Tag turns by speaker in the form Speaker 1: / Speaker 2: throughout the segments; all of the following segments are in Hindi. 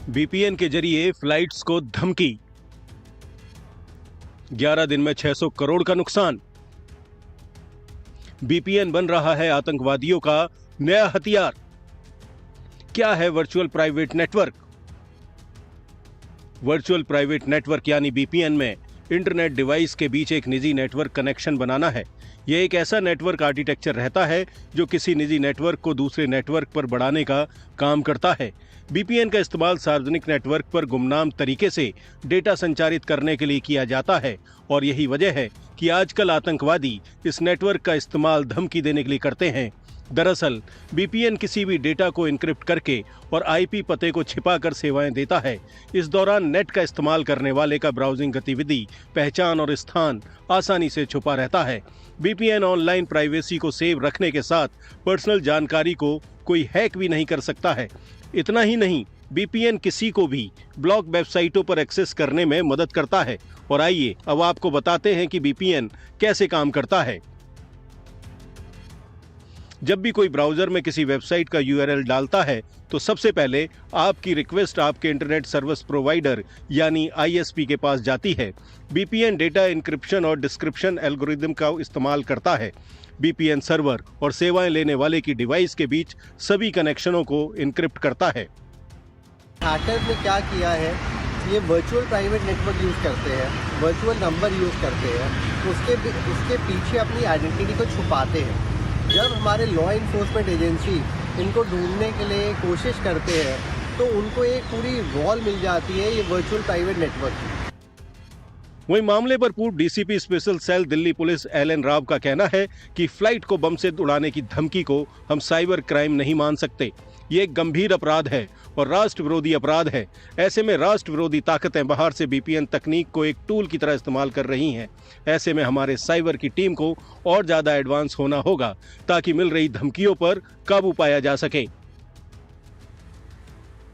Speaker 1: बीपीएन के जरिए फ्लाइट्स को धमकी। 11 दिन में 600 करोड़ का नुकसान। बीपीएन बन रहा है आतंकवादियों का नया हथियार। क्या है virtual private network? Virtual private network यानी बीपीएन में इंटरनेट डिवाइस के बीच एक निजी नेटवर्क कनेक्शन बनाना है। यह एक ऐसा नेटवर्क आर्किटेक्चर रहता है जो किसी निजी नेटवर्क को दूसरे नेटवर्क पर बढ़ाने का काम करता है। बीपीएन का इस्तेमाल सार्वजनिक नेटवर्क पर गुमनाम तरीके से डेटा संचारित करने के लिए किया जाता है और यही वजह है कि आजकल आतंकवादी इस नेटवर्क का इस्तेमाल धमकी देने के लिए करते हैं। दरअसल बीपीएन किसी भी डेटा को एन्क्रिप्ट करके और आईपी पते को छिपाकर सेवाएं देता है। इस दौरान नेट का इस्तेमाल करने वाले का ब्राउजिंग गतिविधि, पहचान और स्थान आसानी से छुपा रहता है। बीपीएन ऑनलाइन प्राइवेसी को सेव रखने के साथ पर्सनल जानकारी को कोई हैक भी नहीं कर सकता है। इतना ही नहीं, बीपीएन किसी को भी ब्लॉक वेबसाइटों पर एक्सेस करने में मदद करता है। और आइए अब आपको बताते हैं कि बीपीएन कैसे काम करता है। जब भी कोई ब्राउजर में किसी वेबसाइट का यूआरएल डालता है तो सबसे पहले आपकी रिक्वेस्ट आपके इंटरनेट सर्विस प्रोवाइडर यानी आईएसपी के पास जाती है। बीपीएन डेटा इंक्रिप्शन और डिस्क्रिप्शन एल्गोरिदम का इस्तेमाल करता है। बीपीएन सर्वर और सेवाएं लेने वाले की डिवाइस के बीच सभी कनेक्शनों को इनक्रिप्ट करता है।
Speaker 2: हैकर्स ने क्या किया है, ये वर्चुअल प्राइवेट नेटवर्क यूज़ करते हैं, वर्चुअल नंबर यूज़ करते हैं, उसके पीछे अपनी आइडेंटिटी को छुपाते हैं। जब हमारे लॉ इन्फोर्समेंट एजेंसी इनको ढूंढने के लिए कोशिश करते हैं तो उनको एक पूरी वॉल मिल जाती है ये वर्चुअल प्राइवेट नेटवर्क की।
Speaker 1: वहीं मामले पर पूर्व DCP special cell Delhi police L N Rao का कहना है कि फ्लाइट को बम से उड़ाने की धमकी को हम साइबर क्राइम नहीं मान सकते। ये एक गंभीर अपराध है और राष्ट्र विरोधी अपराध है। ऐसे में राष्ट्र विरोधी ताकतें बाहर से बीपीएन तकनीक को एक टूल की तरह इस्तेमाल कर रही हैं। ऐसे में हमारे साइबर की टीम को और ज्यादा एडवांस होना होगा ताकि मिल रही धमकियों पर काबू पाया जा सके।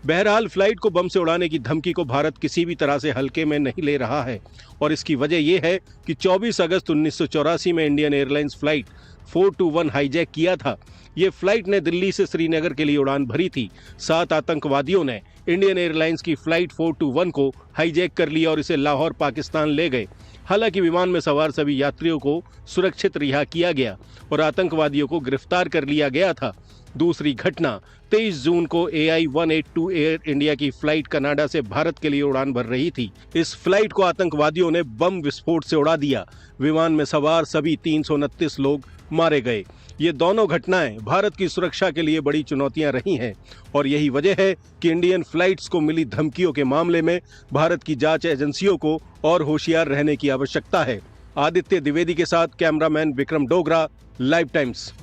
Speaker 1: बहरहाल फ्लाइट को बम से उड़ाने की धमकी को भारत किसी भी तरह से हल्के में नहीं ले रहा है और इसकी वजह यह है कि 24 अगस्त 1984 में इंडियन एयरलाइंस फ्लाइट 421 हाईजैक किया था। ये फ्लाइट ने दिल्ली से श्रीनगर के लिए उड़ान भरी थी। 7 आतंकवादियों ने इंडियन एयरलाइंस की फ्लाइट 421 को हाईजैक कर लिया और इसे लाहौर पाकिस्तान ले गए। हालांकि विमान में सवार सभी यात्रियों को सुरक्षित रिहा किया गया और आतंकवादियों को गिरफ्तार कर लिया गया था। दूसरी घटना 23 जून को AI-182 एयर इंडिया की फ्लाइट कनाडा से भारत के लिए उड़ान भर रही थी। इस फ्लाइट को आतंकवादियों ने बम विस्फोट से उड़ा दिया। विमान में सवार सभी 329 लोग मारे गए। ये दोनों घटनाएं भारत की सुरक्षा के लिए बड़ी चुनौतियां रही हैं और यही वजह है कि इंडियन फ्लाइट्स को मिली धमकियों के मामले में भारत की जांच एजेंसियों को और होशियार रहने की आवश्यकता है। आदित्य द्विवेदी के साथ cameraman Vikram Dogra, live times.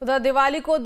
Speaker 3: उधर दिवाली को